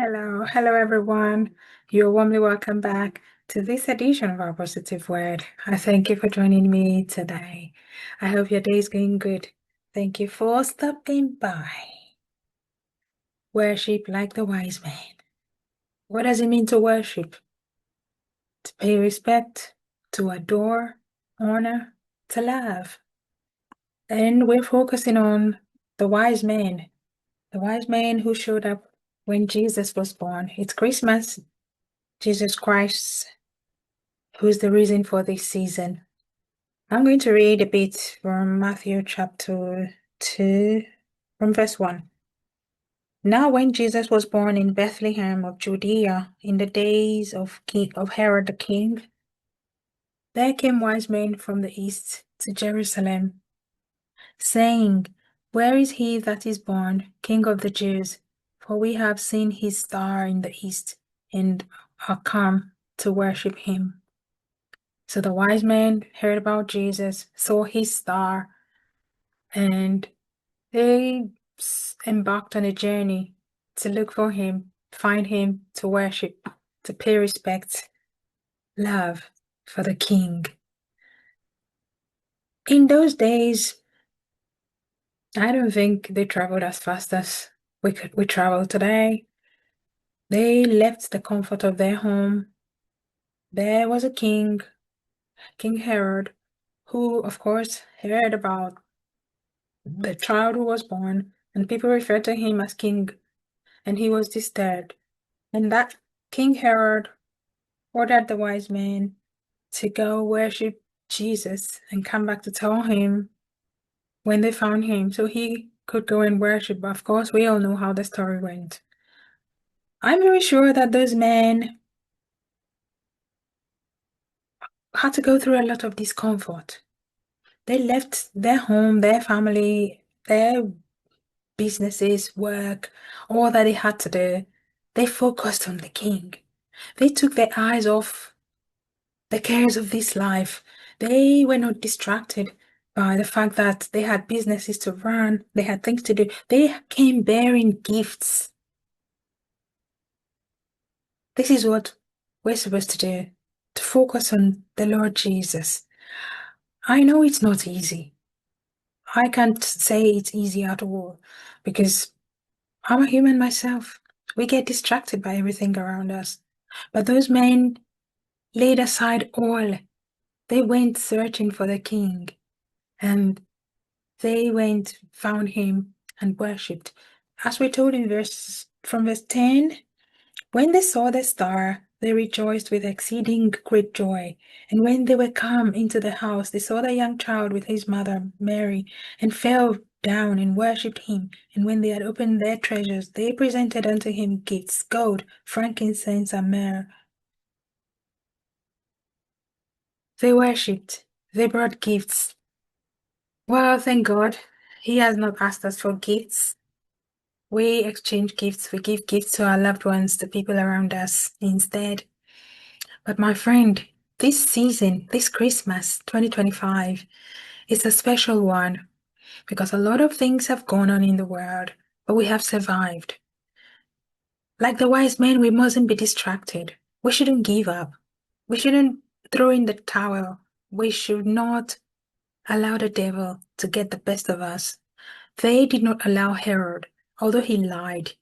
Hello everyone. You're warmly welcome back to this edition of our Positive Word. I thank you for joining me today. I hope your day is going good. Thank you for stopping by. Worship like the wise man. What does it mean to worship? To pay respect, to adore, honor, to love. And we're focusing on the wise man who showed up when Jesus was born. It's Christmas. Jesus Christ, who's the reason for this season. I'm going to read a bit from Matthew chapter 2, from verse 1. Now when Jesus was born in Bethlehem of Judea in the days of Herod the king, there came wise men from the east to Jerusalem, saying, Where is he that is born, King of the Jews? For we have seen his star in the east, and are come to worship him. So the wise men heard about Jesus, saw his star, and they embarked on a journey to look for him, find him, to worship, to pay respect, love for the king. In those days, I don't think they traveled as fast as we travel today. They left the comfort of their home. There was a king, King Herod, who, of course, heard about the child who was born, and people referred to him as king, and he was disturbed. And that King Herod ordered the wise men to go worship Jesus and come back to tell him when they found him so he could go and worship. But of course, we all know how the story went. I'm very sure that those men had to go through a lot of discomfort. They left their home, their family, their businesses, work, all that they had to do. They focused on the king. They took their eyes off the cares of this life. They were not distracted by the fact that they had businesses to run, they had things to do. They came bearing gifts. This is what we're supposed to do, to focus on the Lord Jesus. I know it's not easy. I can't say it's easy at all because I'm a human myself. We get distracted by everything around us. But those men laid aside all. They went searching for the king, and they went, found him, and worshipped. As we're told in from verse 10, when they saw the star, they rejoiced with exceeding great joy. And when they were come into the house, they saw the young child with his mother Mary, and fell down and worshipped him. And when they had opened their treasures, they presented unto him gifts, gold, frankincense, and myrrh. They worshipped. They brought gifts. Well, thank God, He has not asked us for gifts. We exchange gifts. We give gifts to our loved ones, the people around us instead. But my friend, this season, this Christmas 2025, is a special one because a lot of things have gone on in the world, but we have survived. Like the wise men, we mustn't be distracted. We shouldn't give up. We shouldn't throw in the towel. We should not allow the devil to get the best of us. They did not allow Herod, although he lied.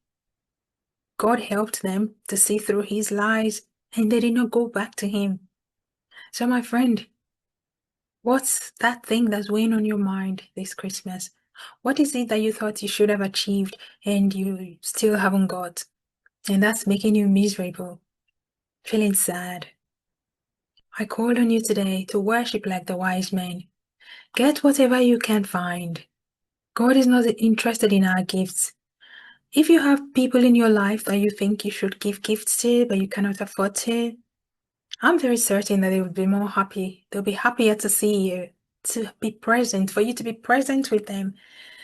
God helped them to see through his lies, and they did not go back to him. So, my friend, what's that thing that's weighing on your mind this Christmas? What is it that you thought you should have achieved and you still haven't got? And that's making you miserable, feeling sad. I called on you today to worship like the wise men. Get whatever you can find. God is not interested in our gifts. If you have people in your life that you think you should give gifts to, but you cannot afford to, I'm very certain that they will be more happy. They'll be happier to see you, to be present, for you to be present with them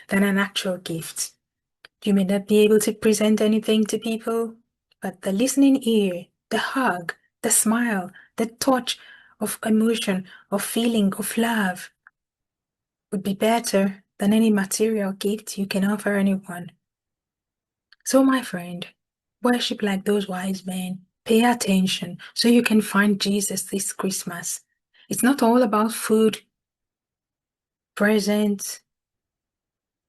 than an actual gift. You may not be able to present anything to people, but the listening ear, the hug, the smile, the touch of emotion, of feeling, of love would be better than any material gift you can offer anyone. So, my friend, Worship like those wise men. Pay attention so you can find Jesus this Christmas. It's not all about food, presents,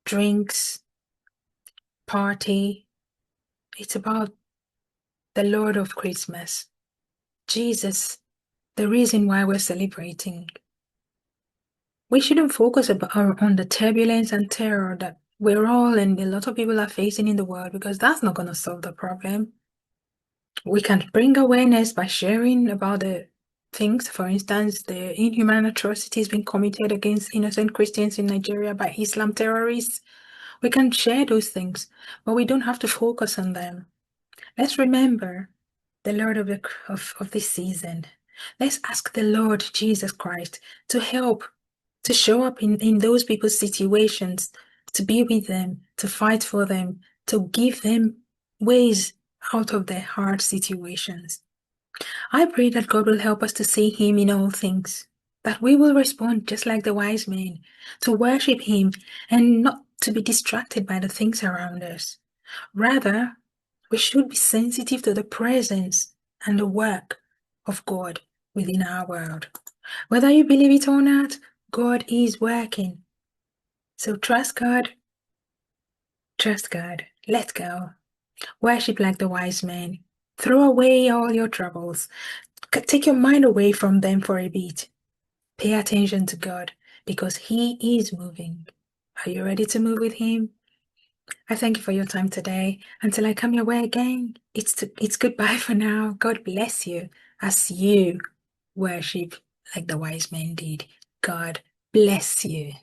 drinks, party. It's about the Lord of Christmas. Jesus, the reason why we're celebrating. We shouldn't focus on the turbulence and terror that we're all and a lot of people are facing in the world, because that's not going to solve the problem. We can bring awareness by sharing about the things, for instance, the inhuman atrocities being committed against innocent Christians in Nigeria by Islam terrorists. We can share those things, but we don't have to focus on them. Let's remember the Lord of this season. Let's ask the Lord Jesus Christ to help, to show up in those people's situations, to be with them, to fight for them, to give them ways out of their hard situations. I pray that God will help us to see Him in all things, that we will respond just like the wise men, to worship Him and not to be distracted by the things around us. Rather, we should be sensitive to the presence and the work of God within our world. Whether you believe it or not, God is working. So trust God. Trust God. Let go. Worship like the wise men. Throw away all your troubles. Take your mind away from them for a bit. Pay attention to God because He is moving. Are you ready to move with Him? I thank you for your time today. Until I come your way again, it's goodbye for now. God bless you as you worship like the wise men did. God bless you.